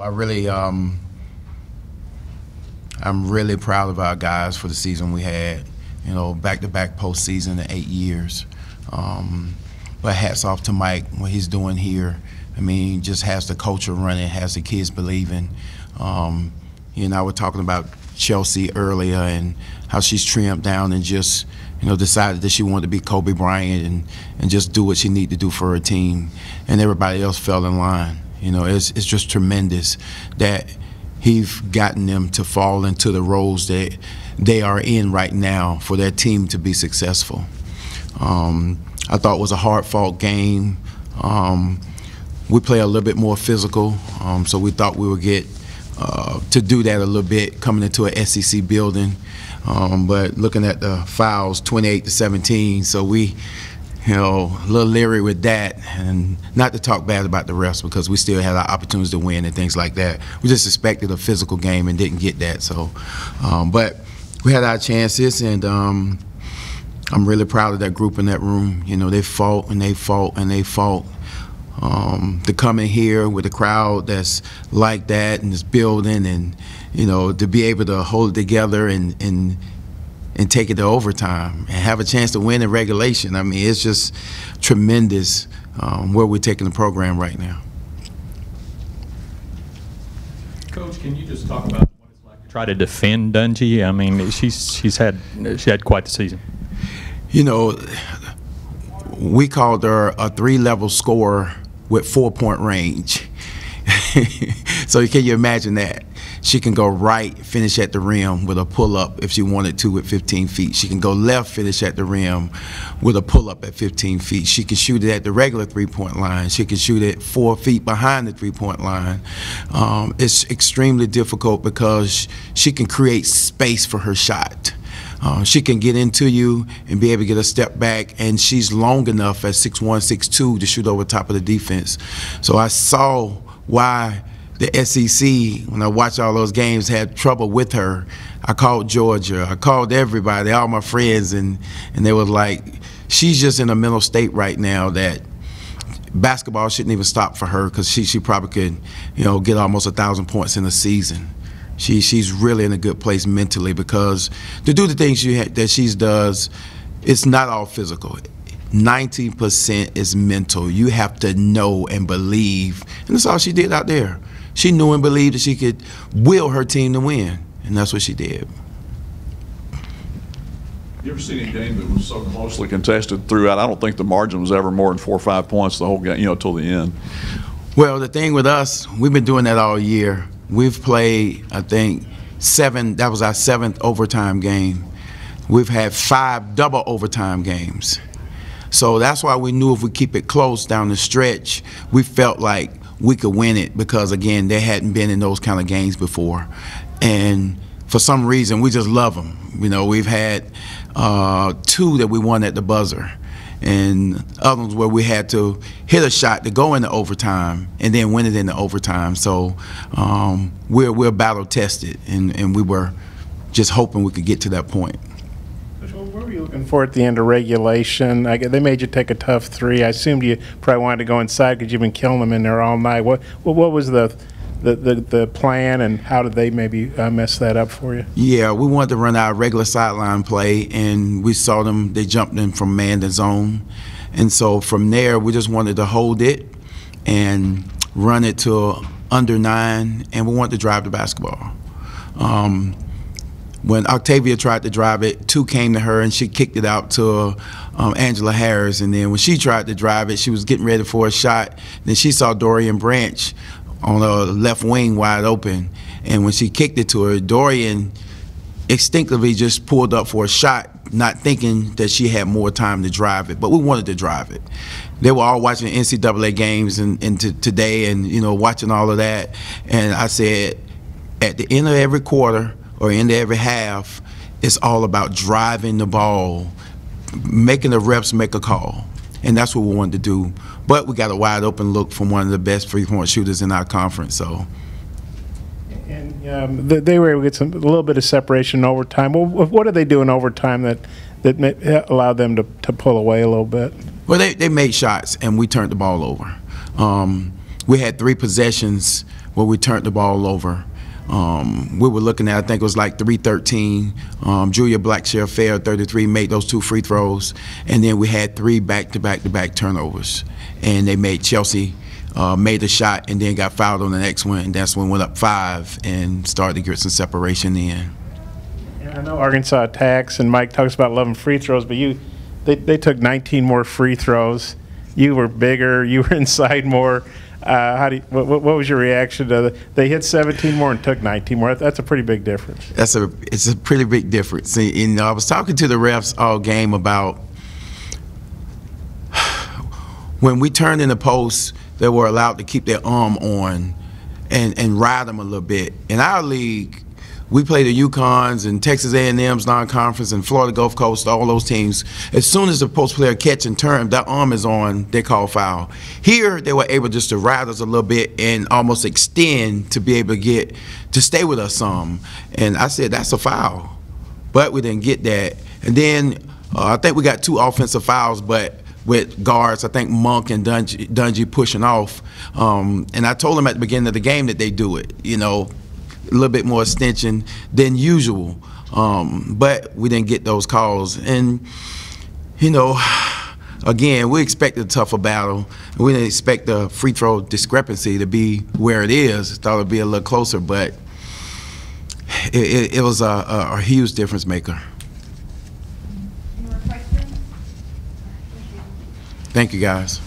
I really, I'm really proud of our guys for the season we had. You know, back-to-back postseason in 8 years. But hats off to Mike, what he's doing here. I mean, just has the culture running, has the kids believing. You and I were talking about Chelsea earlier and how she's trimmed down and just, you know, decided that she wanted to be Kobe Bryant and just do what she needed to do for her team. And everybody else fell in line. You know, it's just tremendous that he's gotten them to fall into the roles that they are in right now for their team to be successful. I thought it was a hard-fought game. We play a little bit more physical, so we thought we would get to do that a little bit coming into an SEC building. But looking at the fouls, 28-17, so we, you know, a little leery with that, and not to talk bad about the refs because we still had our opportunities to win and things like that. We just expected a physical game and didn't get that. So, but we had our chances, and I'm really proud of that group in that room. You know, they fought and they fought and they fought. To come in here with a crowd that's like that and this building, and you know, to be able to hold it together and take it to overtime and have a chance to win in regulation. I mean, it's just tremendous where we're taking the program right now. Coach, can you just talk about what it's like to try to defend Dungy? I mean, she had quite the season. You know, we called her a 3-level scorer with 4-point range. So can you imagine that? She can go right, finish at the rim with a pull-up if she wanted to with 15 feet. She can go left, finish at the rim with a pull-up at 15 feet. She can shoot it at the regular 3-point line. She can shoot it 4 feet behind the 3-point line. It's extremely difficult because she can create space for her shot. She can get into you and be able to get a step back, and she's long enough at 6'1", 6'2" to shoot over top of the defense. So I saw why the SEC, when I watched all those games, had trouble with her. I called Georgia. I called everybody, all my friends, and they were like, she's just in a mental state right now that basketball shouldn't even stop for her because she probably could, you know, get almost 1,000 points in a season. She's really in a good place mentally because to do the things that she does, it's not all physical. 90% is mental. You have to know and believe, and that's all she did out there. She knew and believed that she could will her team to win, and that's what she did. You ever seen a game that was so closely contested throughout? I don't think the margin was ever more than 4 or 5 points the whole game, you know, till the end. Well, the thing with us, we've been doing that all year. We've played, I think, 7. That was our 7th overtime game. We've had 5 double overtime games. So that's why we knew if we keep it close down the stretch, we felt like we could win it because, again, they hadn't been in those kind of games before. And for some reason, we just love them. You know, we've had 2 that we won at the buzzer, and others where we had to hit a shot to go into overtime and then win it in the overtime. So we're battle tested, and we were just hoping we could get to that point. What were you looking for at the end of regulation? They made you take a tough 3. I assumed you probably wanted to go inside because you've been killing them in there all night. What was the plan, and how did they maybe mess that up for you? Yeah, we wanted to run our regular sideline play, and we saw them. They jumped in from man to zone, and so from there we just wanted to hold it and run it to under 9, and we wanted to drive the basketball. When Octavia tried to drive it, 2 came to her and she kicked it out to Angela Harris, and then when she tried to drive it, she was getting ready for a shot. Then she saw Dorian Branch on the left wing wide open, and when she kicked it to her, Dorian instinctively just pulled up for a shot, not thinking that she had more time to drive it, but we wanted to drive it. They were all watching NCAA games and today, and you know, watching all of that, and I said at the end of every quarter or end of every half, it's all about driving the ball, making the reps make a call. And that's what we wanted to do. But we got a wide open look from one of the best 3-point shooters in our conference. So. And they were able to get a little bit of separation in overtime. Well, what did they do in overtime that allowed them to pull away a little bit? Well, they made shots, and we turned the ball over. we had 3 possessions where we turned the ball over. We were looking at, I think it was like 3-13. Julia Blackshear failed 33, made those 2 free throws, and then we had 3 back-to-back-to-back turnovers. And they made Chelsea made a shot and then got fouled on the next one, and that's when we went up 5 and started to get some separation in. I know Arkansas attacks, and Mike talks about 11 free throws, but they took 19 more free throws. You were bigger, you were inside more. What was your reaction to they hit 17 more and took 19 more? That's a pretty big difference. It's a pretty big difference. And I was talking to the refs all game about when we turned in the post, they were allowed to keep their arm on and ride them a little bit. In our league, we play the UConns and Texas A&M's non-conference and Florida Gulf Coast, all those teams. As soon as the post player catch and turn, that arm is on, they call foul. Here, they were able just to ride us a little bit and almost extend to be able to stay with us some. And I said, that's a foul. But we didn't get that. And then I think we got 2 offensive fouls, but with guards, I think Monk and Dungy pushing off. And I told them at the beginning of the game that they do it, you know, a little bit more extension than usual. But we didn't get those calls. And, you know, again, we expected a tougher battle. We didn't expect the free throw discrepancy to be where it is. Thought it would be a little closer, but it was a huge difference maker. Thank you, guys.